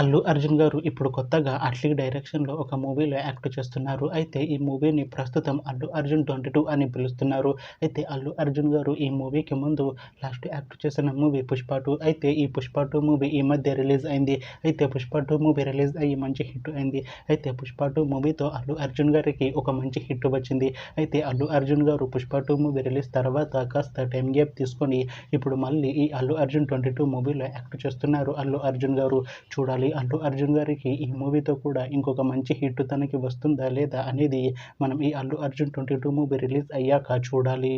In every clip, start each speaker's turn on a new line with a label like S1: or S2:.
S1: అల్లు అర్జున్ గారు ఇప్పుడు కొత్తగా 'అట్లీ' డైరెక్షన్‌లో ఒక మూవీలో యాక్ట్ చేస్తున్నారు. అయితే ఈ మూవీని ప్రస్తుతం 'అల్లు అర్జున్ 22' అని పిలుస్తున్నారు. అయితే అల్లు అర్జున్ గారు ఈ మూవీకి ముందు లాస్ట్ యాక్ట్ చేసిన మూవీ 'పుష్ప 2'. అయితే ఈ 'పుష్ప 2' మూవీ ఈ మధ్య రిలీజ్ అయింది. అయితే 'పుష్ప 2' మూవీ రిలీజ్ అయ్యి మంచి హిట్ అయింది. అయితే 'పుష్ప 2' మూవీతో అల్లు అర్జున్ గారికి ఒక మంచి హిట్ వచ్చింది. అయితే అల్లు అర్జున్ గారు 'పుష్ప 2' మూవీ రిలీజ్ తర్వాత కాస్త టైమ్ గ్యాప్ తీసుకొని ఇప్పుడు మళ్ళీ ఈ 'అల్లు అర్జున్ 22' మూవీలో యాక్ట్ చేస్తున్నారు అల్లు అర్జున్ గారు. చూడాలి అల్లు అర్జున్ గారికి ఈ మూవీతో కూడా ఇంకొక మంచి హిట్ తనకి వస్తుందా లేదా అనేది మనం ఈ 'అల్లు అర్జున్ 22' మూవీ రిలీజ్ అయ్యాక చూడాలి.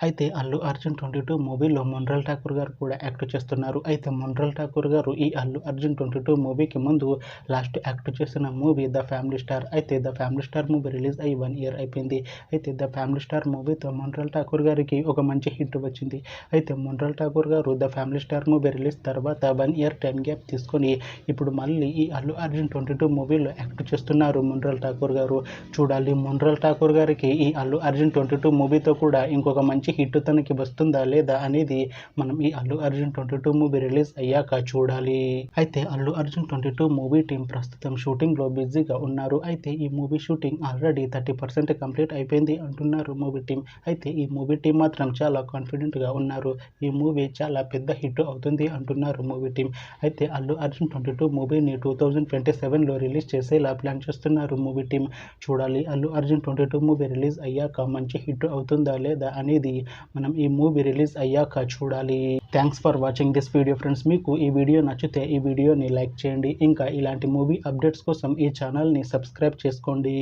S1: అయితే అల్లు అర్జున్ 22 మూవీలో మొన్రాల్ ఠాకూర్ గారు కూడా యాక్ట్ చేస్తున్నారు. అయితే మొన్రాల్ ఠాకూర్ గారు ఈ అల్లు అర్జున్ 22 మూవీకి ముందు లాస్ట్ యాక్ట్ చేసిన మూవీ 'ద ఫ్యామిలీ స్టార్'. అయితే 'the family star' movie release అయ్యి 1 ఇయర్ అయిపోయింది. అయితే 'ద ఫ్యామిలీ స్టార్' మూవీతో మొన్రాల్ ఠాకూర్ గారికి ఒక మంచి హిట్ వచ్చింది. అయితే మొన్రాల్ ఠాకూర్ గారు 'the family star' movie release తర్వాత 1 ఇయర్ టైమ్ గ్యాప్ తీసుకొని ఇప్పుడు మళ్ళీ ఈ అల్లు అర్జున్ 22 మూవీలో యాక్ట్ చేస్తున్నారు మొన్రాల్ ఠాకూర్ గారు. చూడాలి మొన్రాల్ ఠాకూర్ గారికి ఈ అల్లు అర్జున్ 22 మూవీతో కూడా ఇంకొక మంచి హిట్ తనకి వస్తుందా లేదా అనేది మనం ఈ అల్లు అర్జున్ 22 మూవీ రిలీజ్ అయ్యాక చూడాలి. అయితే అల్లు అర్జున్ 22 మూవీ టీం ప్రస్తుతం షూటింగ్లో బిజీగా ఉన్నారు. అయితే ఈ మూవీ షూటింగ్ ఆల్రెడీ 30% కంప్లీట్ అయిపోయింది అంటున్నారు మూవీ టీం. అయితే ఈ మూవీ టీం మాత్రం చాలా కాన్ఫిడెంట్గా ఉన్నారు. ఈ మూవీ చాలా పెద్ద హిట్ అవుతుంది అంటున్నారు మూవీ టీం. అయితే అల్లు అర్జున్ 22 మూవీని 2027లో రిలీజ్ చేసేలా ప్లాన్ చేస్తున్నారు మూవీ టీం. చూడాలి అల్లు అర్జున్ 22 మూవీ రిలీజ్ అయ్యాక మంచి హిట్ అవుతుందా లేదా అనేది మనం ఈ మూవీ రిలీజ్ అయ్యాక చూడాలి. Thanks for watching this video friends. మీకు ఈ వీడియో నచ్చితే ఈ వీడియోని లైక్ చేయండి. ఇంకా ఇలాంటి మూవీ అప్డేట్స్ కోసం ఈ ఛానల్ని సబ్స్క్రైబ్ చేసుకోండి.